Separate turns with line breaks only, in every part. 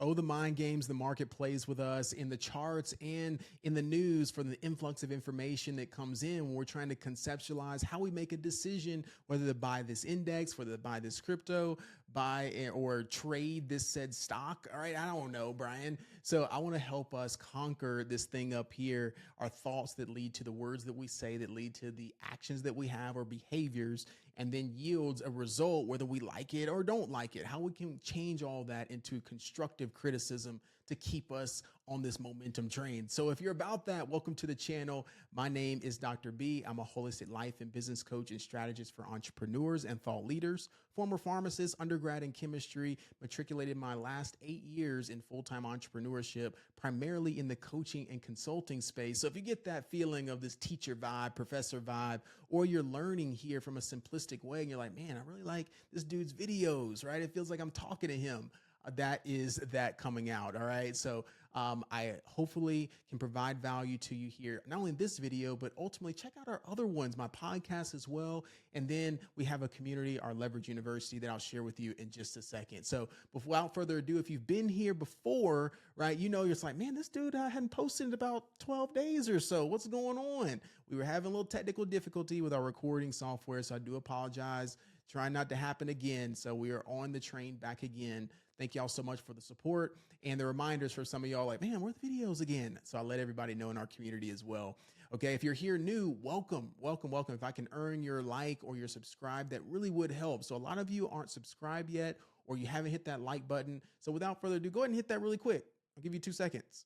Oh, the mind games the market plays with us in the charts and in the news for the influx of information that comes in when we're trying to conceptualize how we make a decision whether to buy this index, whether to buy this crypto, buy or trade this said stock. All right, I don't know, Brian. So I want to help us conquer this thing up here, our thoughts that lead to the words that we say, that lead to the actions that we have or behaviors, and then yields a result, whether we like it or don't like it, how we can change all that into constructive criticism to keep us on this momentum train. So if you're about that, welcome to the channel. My name is Dr. B. I'm a holistic life and business coach and strategist for entrepreneurs and thought leaders, former pharmacist, undergrad in chemistry, matriculated my last 8 years in full-time entrepreneurship, primarily in the coaching and consulting space. So if you get that feeling of this teacher vibe, professor vibe, or you're learning here from a simplistic way and you're like, man, I really like this dude's videos, right? It feels like I'm talking to him. That is that coming out. All right. So I hopefully can provide value to you here, not only in this video, but ultimately check out our other ones, my podcast as well. And then we have a community, our Leverage University, that I'll share with you in just a second. So without further ado, if you've been here before, right, you know, you're just like, man, this dude hadn't posted in about 12 days or so. What's going on? We were having a little technical difficulty with our recording software. So I do apologize. Trying not to happen again. So we are on the train back again. Thank y'all so much for the support and the reminders for some of y'all like, man, where are the videos again? So I let everybody know in our community as well. Okay, if you're here new, welcome, welcome, welcome. If I can earn your like or your subscribe, that really would help. So a lot of you aren't subscribed yet, or you haven't hit that like button. So without further ado, go ahead and hit that really quick. I'll give you 2 seconds.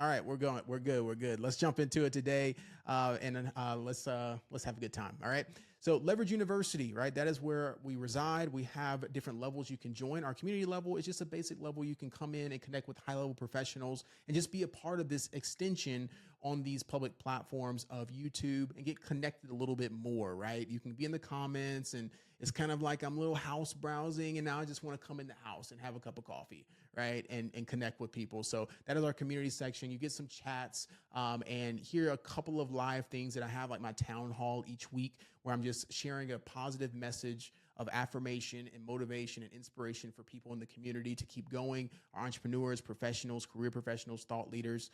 All right, we're going. We're good. We're good. Let's jump into it today, and let's have a good time. All right. So Leverage University, right? That is where we reside. We have different levels you can join. Our community level is just a basic level you can come in and connect with high-level professionals and just be a part of this extension on these public platforms of YouTube and get connected a little bit more, right? You can be in the comments, and it's kind of like I'm a little house browsing, and now I just want to come in the house and have a cup of coffee, right? And connect with people. So that is our community section. You get some chats and hear a couple of live things that I have, like my town hall each week, where I'm just sharing a positive message of affirmation and motivation and inspiration for people in the community to keep going, our entrepreneurs, professionals, career professionals, thought leaders,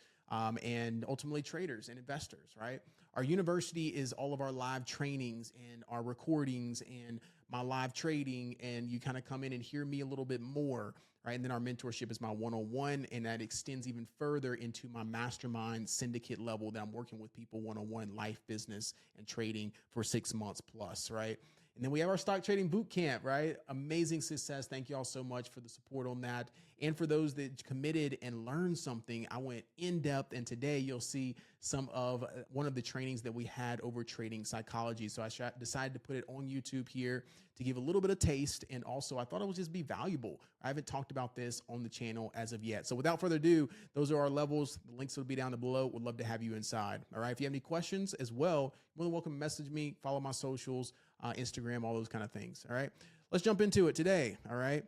and ultimately traders and investors, right? Our university is all of our live trainings and our recordings and my live trading, and you kind of come in and hear me a little bit more, right? And then our mentorship is my one-on-one, and that extends even further into my mastermind syndicate level that I'm working with people one-on-one, life, business, and trading for 6 months plus, right? And then we have our stock trading boot camp, right? Amazing success. Thank you all so much for the support on that. And for those that committed and learned something, I went in depth. And today you'll see some of one of the trainings that we had over trading psychology. So I decided to put it on YouTube here to give a little bit of taste. And also I thought it would just be valuable. I haven't talked about this on the channel as of yet. So without further ado, those are our levels. The links will be down below. Would love to have you inside. All right. If you have any questions as well, you're more than welcome to message me, follow my socials, Instagram, all those kind of things. All right, let's jump into it today. All right.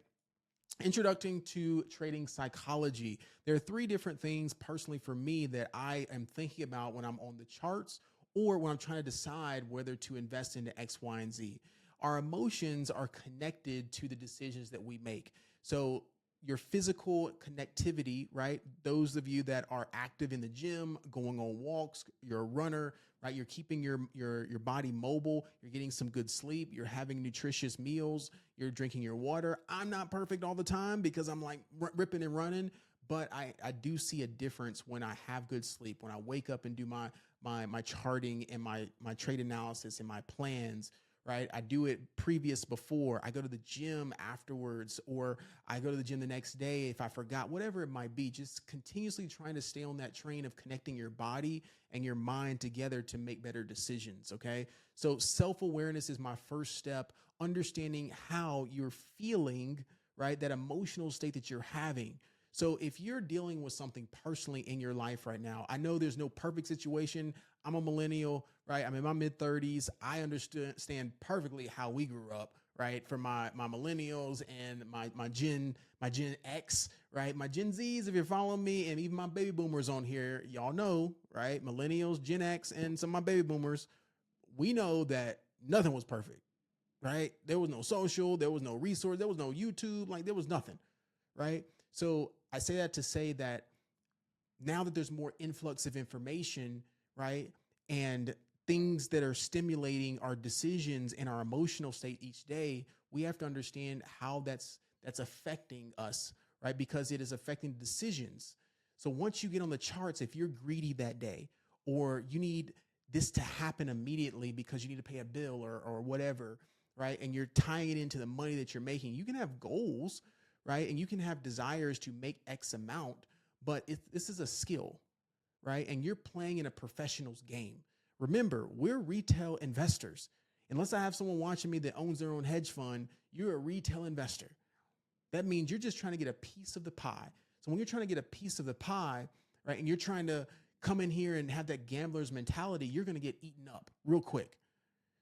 Introducing to trading psychology. There are 3 different things personally for me that I am thinking about when I'm on the charts or when I'm trying to decide whether to invest into X, Y, and Z. Our emotions are connected to the decisions that we make. So your physical connectivity, right? Those of you that are active in the gym, going on walks, you're a runner, right? You're keeping your body mobile. You're getting some good sleep. You're having nutritious meals. You're drinking your water. I'm not perfect all the time because I'm like ripping and running, but I do see a difference when I have good sleep, when I wake up and do my charting and my trade analysis and my plans. Right? I do it before. I go to the gym afterwards, or I go to the gym the next day if I forgot, whatever it might be, just continuously trying to stay on that train of connecting your body and your mind together to make better decisions. Okay. So self-awareness is my first step, understanding how you're feeling, right? That emotional state that you're having. So if you're dealing with something personally in your life right now, I know there's no perfect situation. I'm a millennial, right? I'm in my mid 30s. I understand perfectly how we grew up, right? For my millennials and my Gen X, right? My Gen Zs, if you're following me, and even my baby boomers on here, y'all know, right? Millennials, Gen X, and some of my baby boomers, we know that nothing was perfect, right? There was no social, there was no resource, there was no YouTube, like there was nothing, right? So I say that to say that now that there's more influx of information, right? And things that are stimulating our decisions and our emotional state each day, we have to understand how that's affecting us, right? Because it is affecting decisions. So once you get on the charts, if you're greedy that day, or you need this to happen immediately because you need to pay a bill or whatever, right? And you're tying it into the money that you're making, you can have goals, right? And you can have desires to make X amount, but this is a skill, right? And you're playing in a professional's game. Remember, we're retail investors. Unless I have someone watching me that owns their own hedge fund, you're a retail investor. That means you're just trying to get a piece of the pie. So when you're trying to get a piece of the pie, right, and you're trying to come in here and have that gambler's mentality, you're going to get eaten up real quick.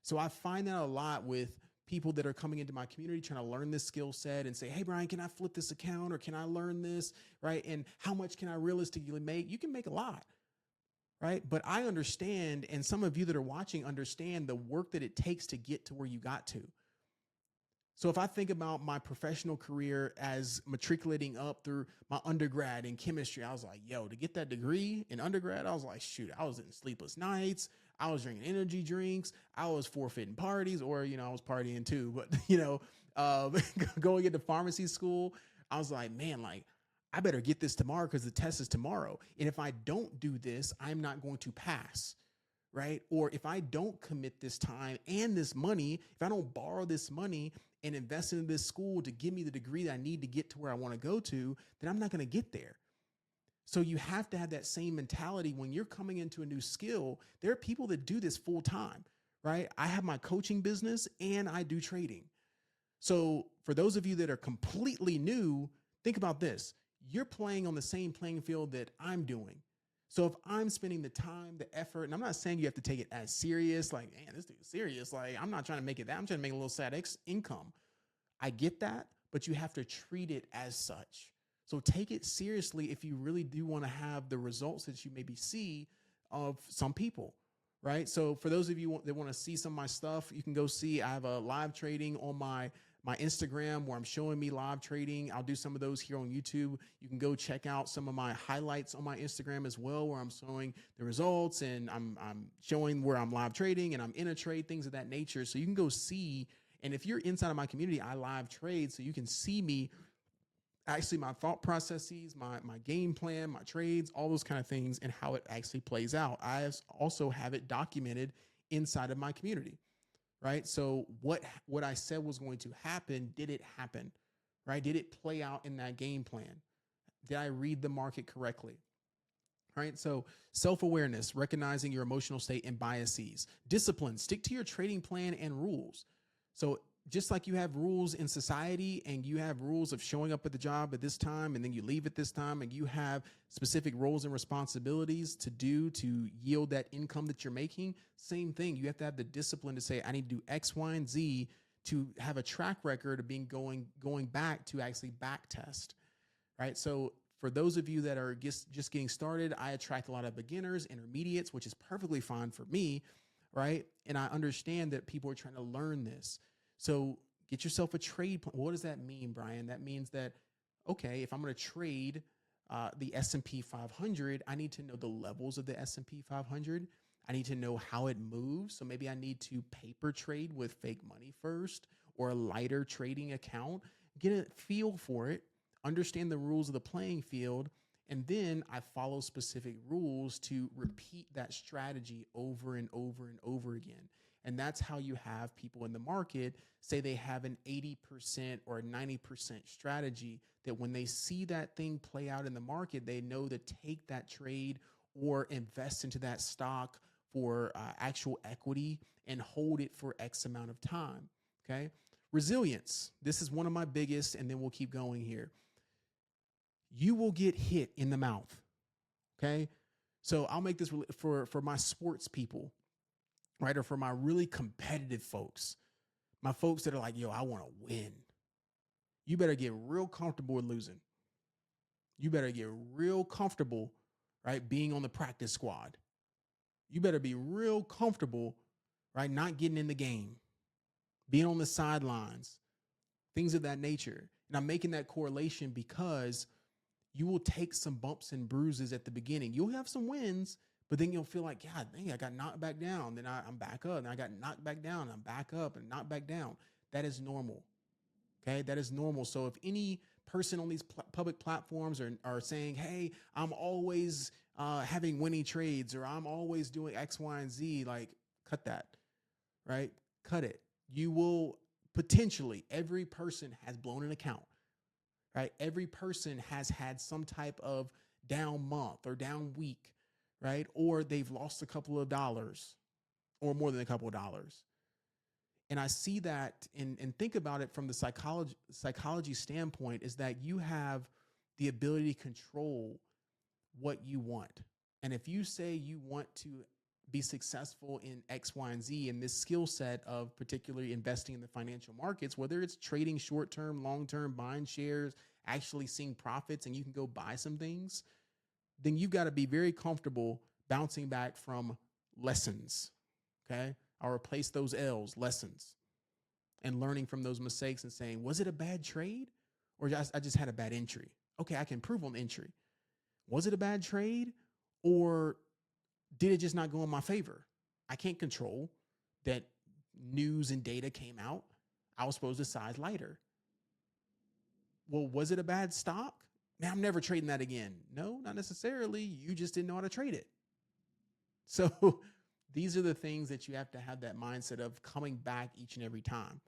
So I find that a lot with people that are coming into my community trying to learn this skill set and say, hey, Brian, can I flip this account or can I learn this, right? And how much can I realistically make? You can make a lot, right? But I understand, and some of you that are watching understand the work that it takes to get to where you got to. So if I think about my professional career as matriculating up through my undergrad in chemistry, I was like, yo, to get that degree in undergrad, I was like, shoot, I was in sleepless nights. I was drinking energy drinks. I was forfeiting parties, or, I was partying too. But, going into pharmacy school, I was like, man, like, I better get this tomorrow because the test is tomorrow. And if I don't do this, I'm not going to pass. Right? Or if I don't commit this time and this money, if I don't borrow this money and invest in this school to give me the degree that I need to get to where I want to go to, then I'm not going to get there. So you have to have that same mentality when you're coming into a new skill. There are people that do this full time, right? I have my coaching business and I do trading. So for those of you that are completely new, think about this. You're playing on the same playing field that I'm doing. So if I'm spending the time, the effort, and I'm not saying you have to take it as serious, like, man, this dude is serious. Like, I'm not trying to make it that. I'm trying to make a little side income. I get that, but you have to treat it as such. So take it seriously if you really do want to have the results that you maybe see of some people, right? So for those of you that want to see some of my stuff, you can go see, I have a live trading on my Instagram where I'm showing me live trading. I'll do some of those here on YouTube. You can go check out some of my highlights on my Instagram as well, where I'm showing the results and I'm showing where I'm live trading and I'm in a trade, things of that nature. So you can go see. And if you're inside of my community, I live trade, so you can see me, actually my thought processes, my game plan, my trades, all those kind of things, and how it actually plays out. I also have it documented inside of my community. Right? So what I said was going to happen, did it happen? Right? Did it play out in that game plan? Did I read the market correctly? Right? So self-awareness, recognizing your emotional state and biases. Discipline, stick to your trading plan and rules. So just like you have rules in society and you have rules of showing up at the job at this time and then you leave at this time, and you have specific roles and responsibilities to do to yield that income that you're making, same thing. You have to have the discipline to say, I need to do X, Y, and Z to have a track record of being going back to actually back test, right? So for those of you that are just getting started, I attract a lot of beginners, intermediates, which is perfectly fine for me, right? And I understand that people are trying to learn this. So get yourself a trade plan. What does that mean, Brian? That means that, okay, if I'm going to trade the S&P 500, I need to know the levels of the S&P 500. I need to know how it moves. So maybe I need to paper trade with fake money first, or a lighter trading account, get a feel for it, understand the rules of the playing field, and then I follow specific rules to repeat that strategy over and over and over again. And that's how you have people in the market say they have an 80% or 90% strategy, that when they see that thing play out in the market, they know to take that trade or invest into that stock for actual equity and hold it for X amount of time. Okay. Resilience. This is one of my biggest, and then we'll keep going here. You will get hit in the mouth. Okay. So I'll make this for my sports people, right? Or for my really competitive folks, my folks that are like, yo, I want to win. You better get real comfortable with losing. You better get real comfortable, right? Being on the practice squad. You better be real comfortable, right? Not getting in the game, being on the sidelines, things of that nature. And I'm making that correlation because you will take some bumps and bruises at the beginning. You'll have some wins, but then you'll feel like, God, dang, I got knocked back down. Then I'm back up, and I got knocked back down. And I'm back up and knocked back down. That is normal. Okay, that is normal. So if any person on these public platforms are saying, hey, I'm always having winning trades, or I'm always doing X, Y, and Z, like, cut that, right? Cut it. You will potentially, every person has blown an account, right? Every person has had some type of down month or down week, right? Or they've lost a couple of dollars or more than a couple of dollars. And I see that and think about it from the psychology standpoint, is that you have the ability to control what you want. And if you say you want to be successful in X, Y, and Z, in this skill set of particularly investing in the financial markets, whether it's trading short-term, long-term, buying shares, actually seeing profits, and you can go buy some things, then you've got to be very comfortable bouncing back from lessons. Okay. I'll replace those L's, lessons, and learning from those mistakes and saying, was it a bad trade, or I just had a bad entry? Okay, I can improve on the entry. Was it a bad trade, or did it just not go in my favor? I can't control that news and data came out. I was supposed to size lighter. Well, was it a bad stock? Man, I'm never trading that again. No, not necessarily. You just didn't know how to trade it. So these are the things that you have to have that mindset of coming back each and every time.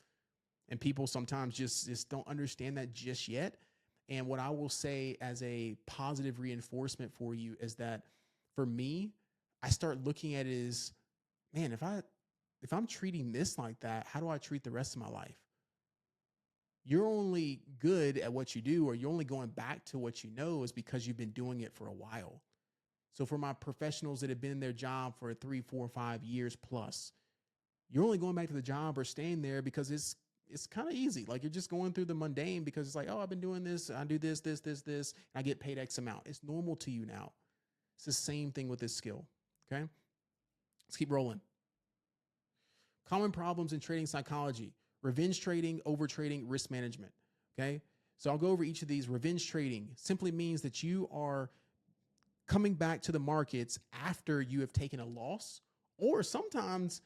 And people sometimes just don't understand that just yet. And what I will say as a positive reinforcement for you is that for me, I start looking at it as, man, if I'm treating this like that, how do I treat the rest of my life? You're only good at what you do, or you're only going back to what you know, is because you've been doing it for a while. So for my professionals that have been in their job for 3, 4, 5 years plus, you're only going back to the job or staying there because it's kind of easy. Like, you're just going through the mundane because it's like, oh, I've been doing this. I do this, and I get paid X amount. It's normal to you now. It's the same thing with this skill. Okay. Let's keep rolling. Common problems in trading psychology: revenge trading, over trading, risk management. Okay. So I'll go over each of these. Revenge trading simply means that you are coming back to the markets after you have taken a loss, or sometimes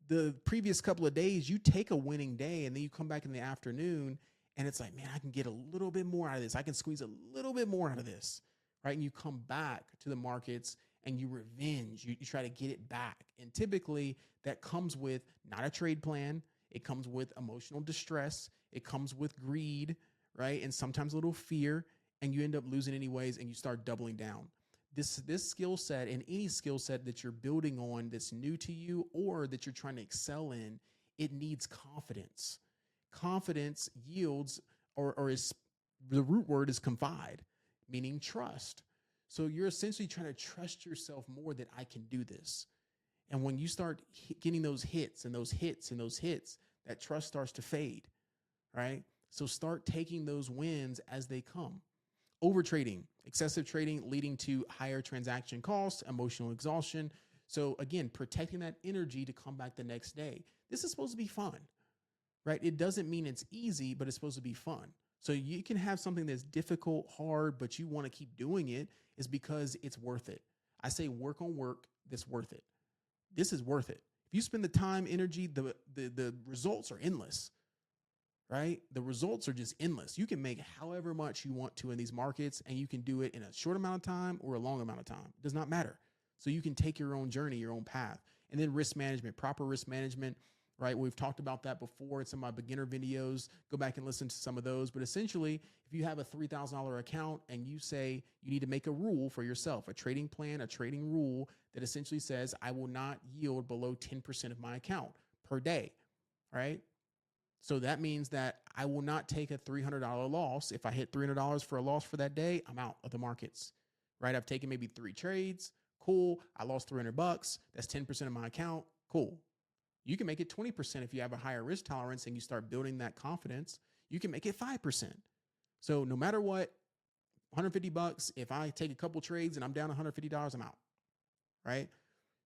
the previous couple of days you take a winning day and then you come back in the afternoon and it's like, man, I can get a little bit more out of this. I can squeeze a little bit more out of this, right? And you come back to the markets and you revenge, you try to get it back. And typically that comes with not a trade plan. It comes with emotional distress. It comes with greed, right? And sometimes a little fear, and you end up losing anyways, and you start doubling down. This skill set, and any skill set that you're building on that's new to you or that you're trying to excel in, it needs confidence. Confidence yields, or is, the root word is confide, meaning trust. So you're essentially trying to trust yourself more that I can do this. And when you start getting those hits and those hits and those hits, that trust starts to fade, right? So start taking those wins as they come. Overtrading, excessive trading leading to higher transaction costs, emotional exhaustion. So again, protecting that energy to come back the next day. This is supposed to be fun, right? It doesn't mean it's easy, but it's supposed to be fun. So you can have something that's difficult, hard, but you want to keep doing it, is because it's worth it. I say work on work that's worth it. This is worth it. If you spend the time, energy, the results are endless. Right? The results are just endless. You can make however much you want to in these markets, and you can do it in a short amount of time or a long amount of time. It does not matter. So you can take your own journey, your own path. And then risk management, proper risk management, right? We've talked about that before in some of my beginner videos. Go back and listen to some of those. But essentially, if you have a $3,000 account and you say you need to make a rule for yourself, a trading plan, a trading rule that essentially says, I will not yield below 10% of my account per day, right? So that means that I will not take a $300 loss. If I hit $300 for a loss for that day, I'm out of the markets, right? I've taken maybe 3 trades. Cool. I lost $300. That's 10% of my account. Cool. You can make it 20% if you have a higher risk tolerance and you start building that confidence. You can make it 5%. So no matter what, $150, if I take a couple trades and I'm down $150, I'm out, right?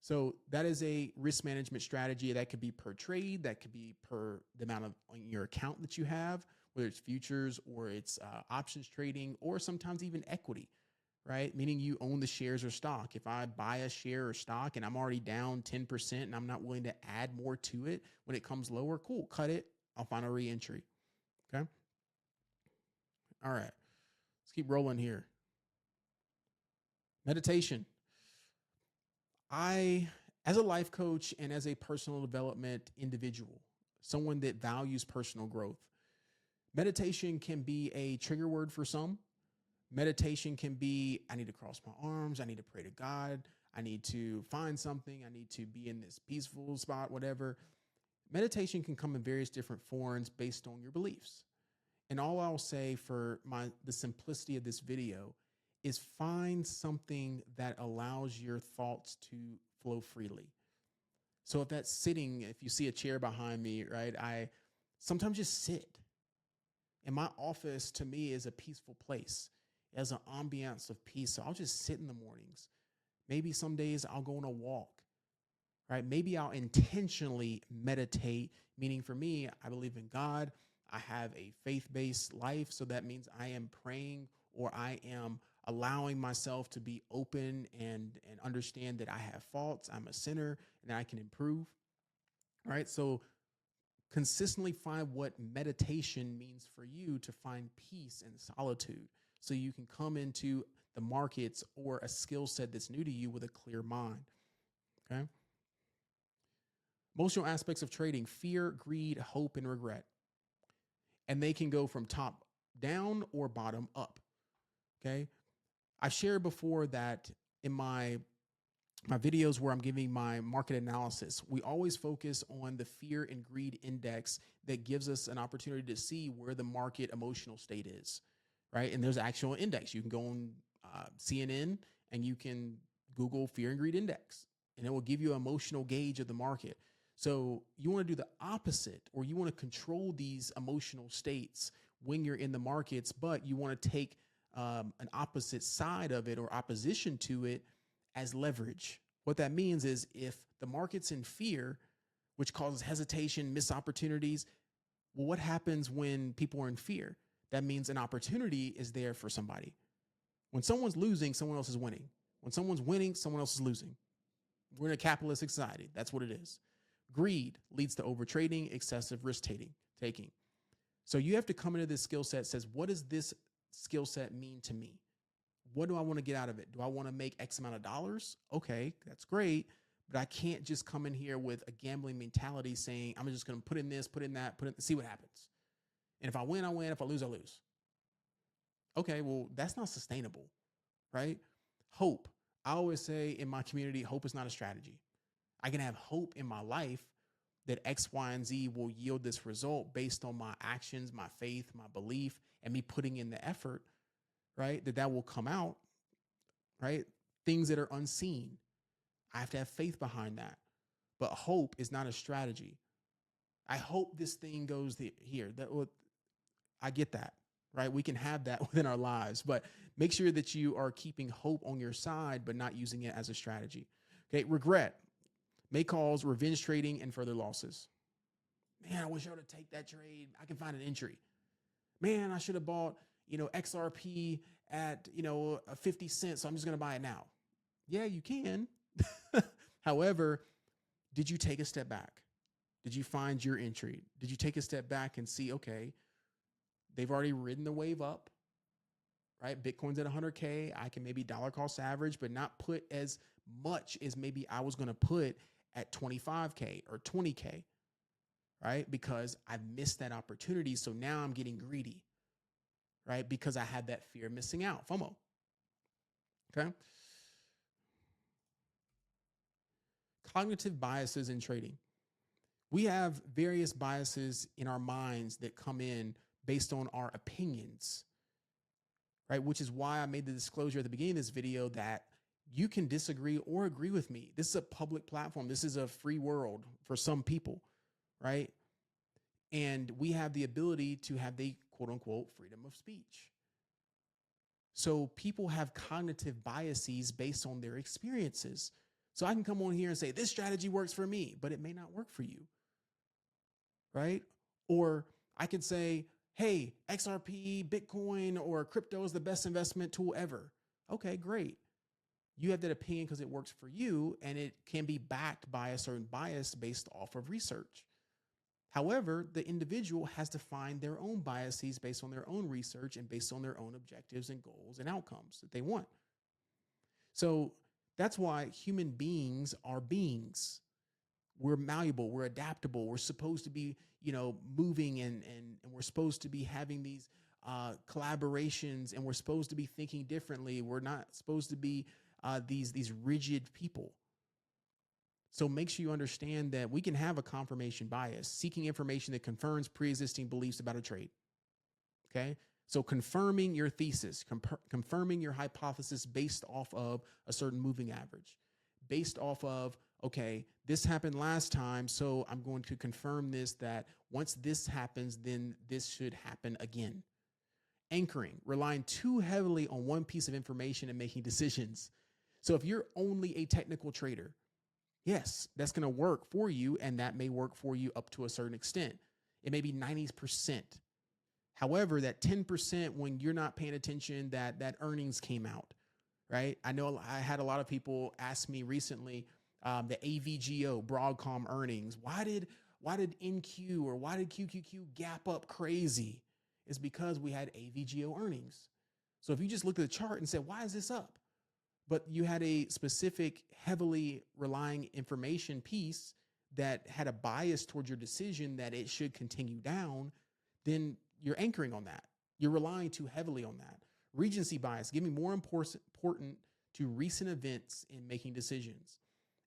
So that is a risk management strategy that could be per trade, that could be per the amount of on your account that you have, whether it's futures or it's options trading, or sometimes even equity, right? Meaning you own the shares or stock. If I buy a share or stock and I'm already down 10% and I'm not willing to add more to it when it comes lower, cool, cut it. I'll find a re-entry. Okay. All right. Let's keep rolling here. Meditation. As a life coach and as a personal development individual, someone that values personal growth, meditation can be a trigger word for some. Meditation can be, I need to cross my arms. I need to pray to God. I need to find something. I need to be in this peaceful spot, whatever. Meditation can come in various different forms based on your beliefs. And all I'll say for the simplicity of this video is find something that allows your thoughts to flow freely. So if that's sitting, if you see a chair behind me, right, I sometimes just sit. And my office to me is a peaceful place. It has an ambiance of peace. So I'll just sit in the mornings. Maybe some days I'll go on a walk, right? Maybe I'll intentionally meditate, meaning for me, I believe in God. I have a faith-based life. So that means I am praying, or I am allowing myself to be open and understand that I have faults, I'm a sinner, and that I can improve, right? So consistently find what meditation means for you to find peace and solitude so you can come into the markets or a skill set that's new to you with a clear mind, okay? Emotional aspects of trading: fear, greed, hope, and regret. And they can go from top down or bottom up, okay? I've shared before that in my videos where I'm giving my market analysis, we always focus on the fear and greed index that gives us an opportunity to see where the market emotional state is, right? And there's an actual index. You can go on CNN and you can Google fear and greed index, and it will give you an emotional gauge of the market. So you want to do the opposite, or you want to control these emotional states when you're in the markets, but you want to take an opposite side of it or opposition to it as leverage. What that means is if the market's in fear, which causes hesitation, missed opportunities, well, what happens when people are in fear? That means an opportunity is there for somebody. When someone's losing, someone else is winning. When someone's winning, someone else is losing. We're in a capitalistic society. That's what it is. Greed leads to overtrading, excessive risk taking. So you have to come into this skill set that says, what does this skill set mean to me? What do I want to get out of it? Do I want to make X amount of dollars? Okay, that's great. But I can't just come in here with a gambling mentality saying, I'm just going to put in this, put in that, see what happens. And if I win, I win. If I lose, I lose. Okay, well, that's not sustainable, right? Hope. I always say in my community, hope is not a strategy. I can have hope in my life that X, Y, and Z will yield this result based on my actions, my faith, my belief, and me putting in the effort, right? That will come out, right? Things that are unseen. I have to have faith behind that. But hope is not a strategy. I hope this thing goes here. I get that, right? We can have that within our lives, but make sure that you are keeping hope on your side, but not using it as a strategy. Okay, regret may cause revenge trading and further losses. Man, I wish I would have taken that trade. I can find an entry. Man, I should have bought, XRP at, 50 cents. So I'm just going to buy it now. Yeah, you can. However, did you take a step back? Did you find your entry? Did you take a step back and see, okay, they've already ridden the wave up, right? Bitcoin's at 100K. I can maybe dollar cost average, but not put as much as maybe I was going to put at 25K or 20K, right? Because I've missed that opportunity. So now I'm getting greedy, right? Because I had that fear of missing out, FOMO. Okay. Cognitive biases in trading. We have various biases in our minds that come in based on our opinions, right? Which is why I made the disclosure at the beginning of this video that you can disagree or agree with me. This is a public platform. This is a free world for some people, right? And we have the ability to have the quote unquote freedom of speech. So people have cognitive biases based on their experiences. So I can come on here and say, this strategy works for me, but it may not work for you, right? Or I could say, hey, XRP, Bitcoin, or crypto is the best investment tool ever. Okay, great. You have that opinion because it works for you, and it can be backed by a certain bias based off of research. However, the individual has to find their own biases based on their own research and based on their own objectives and goals and outcomes that they want. So that's why human beings are beings. We're malleable, we're adaptable, we're supposed to be, moving, and we're supposed to be having these collaborations, and we're supposed to be thinking differently. We're not supposed to be these rigid people. So make sure you understand that we can have a confirmation bias, seeking information that confirms pre-existing beliefs about a trade. Okay. So confirming your thesis, confirming your hypothesis based off of a certain moving average, based off of, okay, this happened last time, so I'm going to confirm this, that once this happens, then this should happen again. Anchoring, relying too heavily on one piece of information and making decisions. So if you're only a technical trader, yes, that's going to work for you, and that may work for you up to a certain extent. It may be 90%. However, that 10%, when you're not paying attention, that earnings came out, right? I know I had a lot of people ask me recently, the AVGO, Broadcom earnings. Why did NQ or why did QQQ gap up crazy? It's because we had AVGO earnings. So if you just look at the chart and said, why is this up? But you had a specific heavily relying information piece that had a bias towards your decision that it should continue down, then you're anchoring on that. You're relying too heavily on that. Recency bias, giving more important to recent events in making decisions.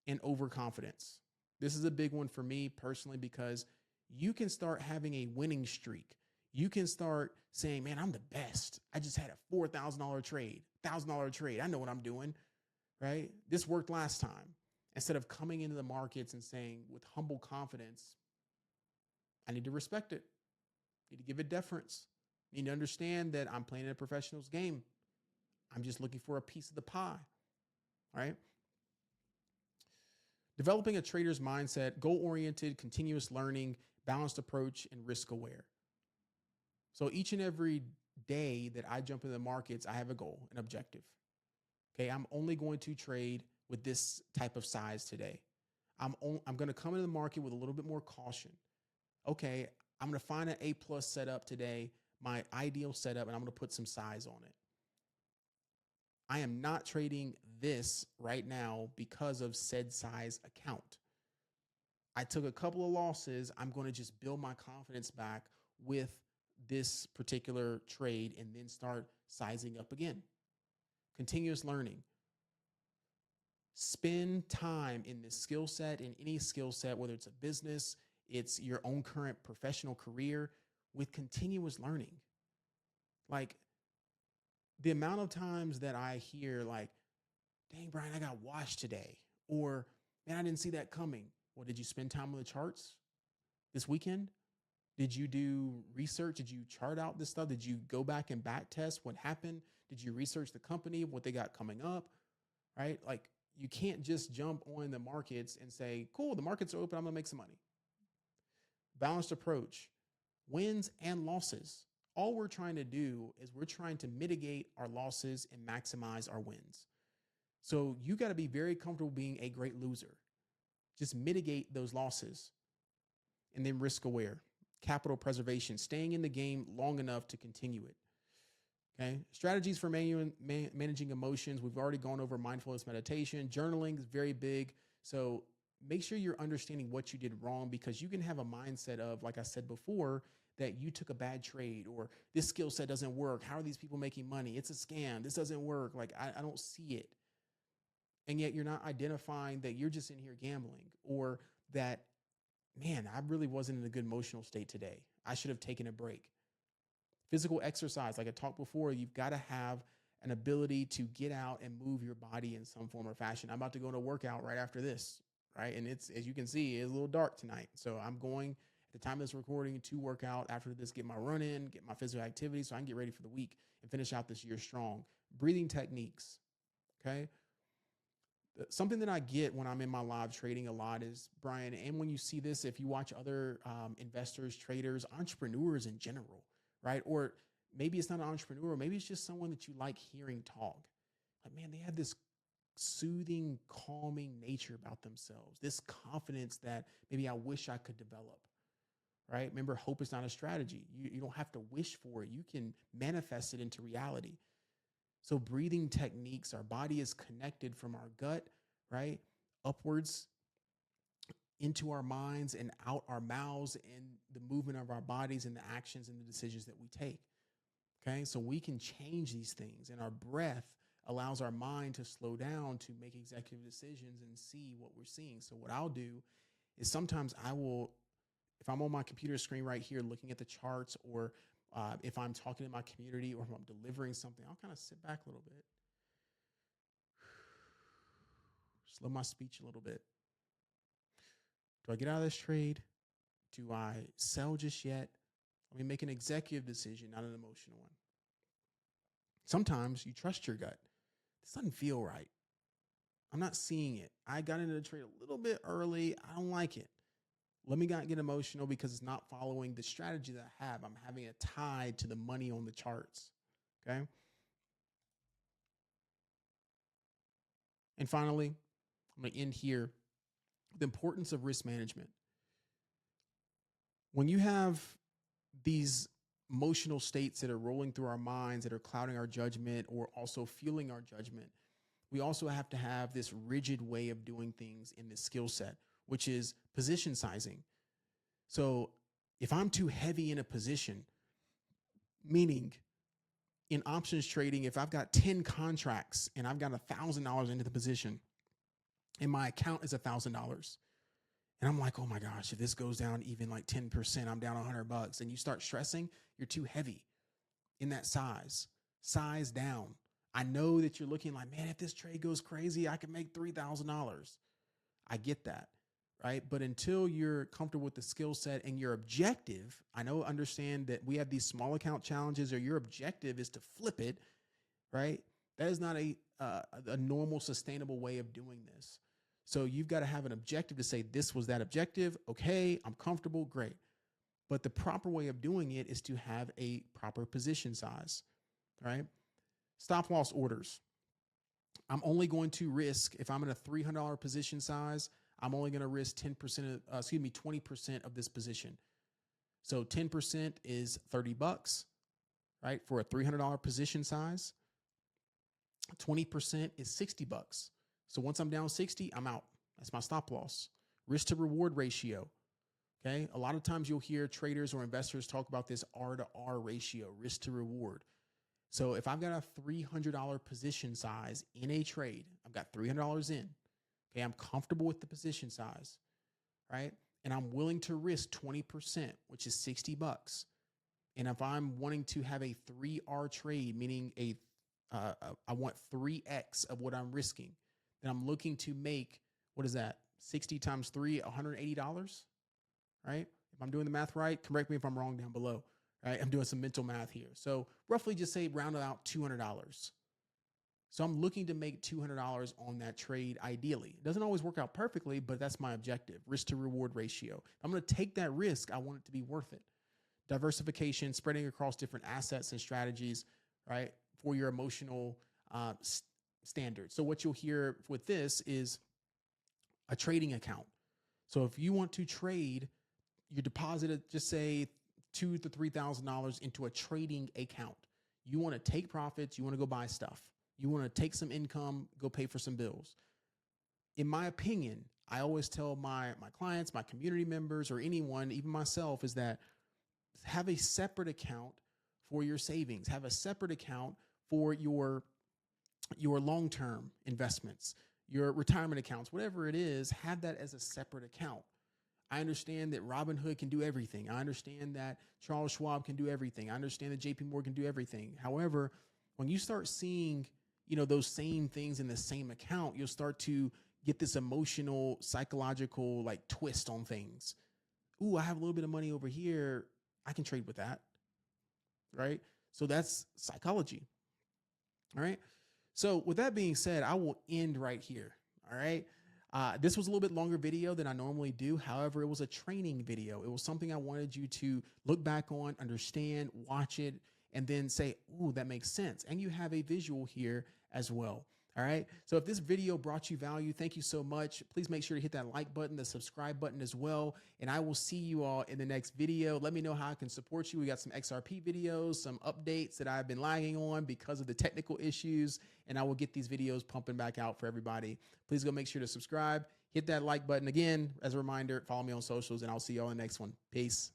And overconfidence. This is a big one for me personally, because you can start having a winning streak. You can start saying, man, I'm the best. I just had a $4,000 trade, $1,000 trade. I know what I'm doing, right? This worked last time. Instead of coming into the markets and saying with humble confidence, I need to respect it. I need to give it deference. I need to understand that I'm playing a professional's game. I'm just looking for a piece of the pie, all right? Developing a trader's mindset, goal-oriented, continuous learning, balanced approach, and risk-aware. So each and every day that I jump into the markets, I have a goal, an objective. Okay, I'm only going to trade with this type of size today. I'm going to come into the market with a little bit more caution. Okay, I'm going to find an A+ setup today, my ideal setup, and I'm going to put some size on it. I am not trading this right now because of said size account. I took a couple of losses. I'm going to just build my confidence back with this particular trade and then start sizing up again. Continuous learning. Spend time in this skill set, in any skill set, whether it's a business, it's your own current professional career, with continuous learning. Like, the amount of times that I hear like, dang, Brian, I got washed today. Or, man, I didn't see that coming. Well, did you spend time on the charts this weekend? Did you do research? Did you chart out this stuff? Did you go back and back test what happened? Did you research the company, what they got coming up? Right? Like, you can't just jump on the markets and say, cool, the markets are open, I'm going to make some money. Balanced approach, wins and losses. All we're trying to do is we're trying to mitigate our losses and maximize our wins. So you got to be very comfortable being a great loser. Just mitigate those losses. And then risk aware, capital preservation, staying in the game long enough to continue it. Okay. Strategies for managing emotions. We've already gone over mindfulness meditation. Journaling is very big. So make sure you're understanding what you did wrong, because you can have a mindset of, like I said before, that you took a bad trade, or this skill set doesn't work. How are these people making money? It's a scam. This doesn't work. Like, I don't see it. And yet you're not identifying that you're just in here gambling, or that, man, I really wasn't in a good emotional state today. I should have taken a break. Physical exercise, like I talked before, you've got to have an ability to get out and move your body in some form or fashion. I'm about to go to a workout right after this, right? And it's, as you can see, it's a little dark tonight. So I'm going, at the time of this recording, to work out after this, get my run in, get my physical activity so I can get ready for the week and finish out this year strong. Breathing techniques, okay? Something that I get when I'm in my live trading a lot is, Brian, and when you see this, if you watch other investors, traders, entrepreneurs in general, right? Or maybe it's not an entrepreneur, maybe it's just someone that you like hearing talk. Like, man, they have this soothing, calming nature about themselves, this confidence that maybe I wish I could develop, right? Remember, hope is not a strategy. You don't have to wish for it. You can manifest it into reality. So breathing techniques, our body is connected from our gut, right? Upwards into our minds and out our mouths, and the movement of our bodies and the actions and the decisions that we take. Okay. So we can change these things, and our breath allows our mind to slow down to make executive decisions and see what we're seeing. So what I'll do is sometimes I will, if I'm on my computer screen right here looking at the charts, or if I'm talking to my community, or if I'm delivering something, I'll kind of sit back a little bit, slow my speech a little bit. Do I get out of this trade? Do I sell just yet? Let me make an executive decision, not an emotional one. Sometimes you trust your gut. This doesn't feel right. I'm not seeing it. I got into the trade a little bit early. I don't like it. Let me not get emotional because it's not following the strategy that I have. I'm having it tied to the money on the charts. Okay. And finally, I'm going to end here. The importance of risk management. When you have these emotional states that are rolling through our minds, that are clouding our judgment or also fueling our judgment, we also have to have this rigid way of doing things in this skill set, which is position sizing. So if I'm too heavy in a position, meaning in options trading, if I've got 10 contracts and I've got $1,000 into the position and my account is $1,000, and I'm like, oh my gosh, if this goes down even like 10%, I'm down $100, and you start stressing, you're too heavy in that size down. I know that you're looking like, man, if this trade goes crazy, I can make $3,000. I get that, right? But until you're comfortable with the skill set and your objective, understand that we have these small account challenges, or your objective is to flip it, right? That is not a normal, sustainable way of doing this. So you've got to have an objective to say, this was that objective. Okay, I'm comfortable, great. But the proper way of doing it is to have a proper position size, right? Stop loss orders. I'm only going to risk, if I'm in a $300 position size, I'm only going to risk 20% of this position. So 10% is $30, right? For a $300 position size, 20% is $60. So once I'm down 60, I'm out. That's my stop loss. Risk to reward ratio. Okay. A lot of times you'll hear traders or investors talk about this R to R ratio, risk to reward. So if I've got a $300 position size in a trade, I've got $300 in. Okay. I'm comfortable with the position size, right? And I'm willing to risk 20%, which is $60. And if I'm wanting to have a 3R trade, meaning I want 3X of what I'm risking, then I'm looking to make, what is that? 60 times 3, $180, right? If I'm doing the math right, correct me if I'm wrong down below, right? I'm doing some mental math here. So roughly just say round it out $200. So I'm looking to make $200 on that trade ideally. It doesn't always work out perfectly, but that's my objective, risk to reward ratio. I'm going to take that risk. I want it to be worth it. Diversification, spreading across different assets and strategies, right? For your emotional standards. So what you'll hear with this is a trading account. So if you want to trade, you deposited, just say $2,000 to $3,000 into a trading account. You want to take profits. You want to go buy stuff. You want to take some income, go pay for some bills. In my opinion, I always tell my clients, my community members, or anyone, even myself, is that have a separate account for your savings. Have a separate account for your long-term investments, your retirement accounts, whatever it is. Have that as a separate account. I understand that Robinhood can do everything. I understand that Charles Schwab can do everything. I understand that JP Morgan can do everything. However, when you start seeing, those same things in the same account, you'll start to get this emotional, psychological twist on things. Ooh, I have a little bit of money over here. I can trade with that. Right? So that's psychology. All right. So with that being said, I will end right here. All right. This was a little bit longer video than I normally do. However, it was a training video. It was something I wanted you to look back on, understand, watch it, and then say, ooh, that makes sense. And you have a visual here as well. All right. So if this video brought you value, thank you so much. Please make sure to hit that like button, the subscribe button as well. And I will see you all in the next video. Let me know how I can support you. We got some XRP videos, some updates that I've been lagging on because of the technical issues, and I will get these videos pumping back out for everybody. Please go make sure to subscribe, hit that like button. Again, as a reminder, follow me on socials, and I'll see you all in the next one. Peace.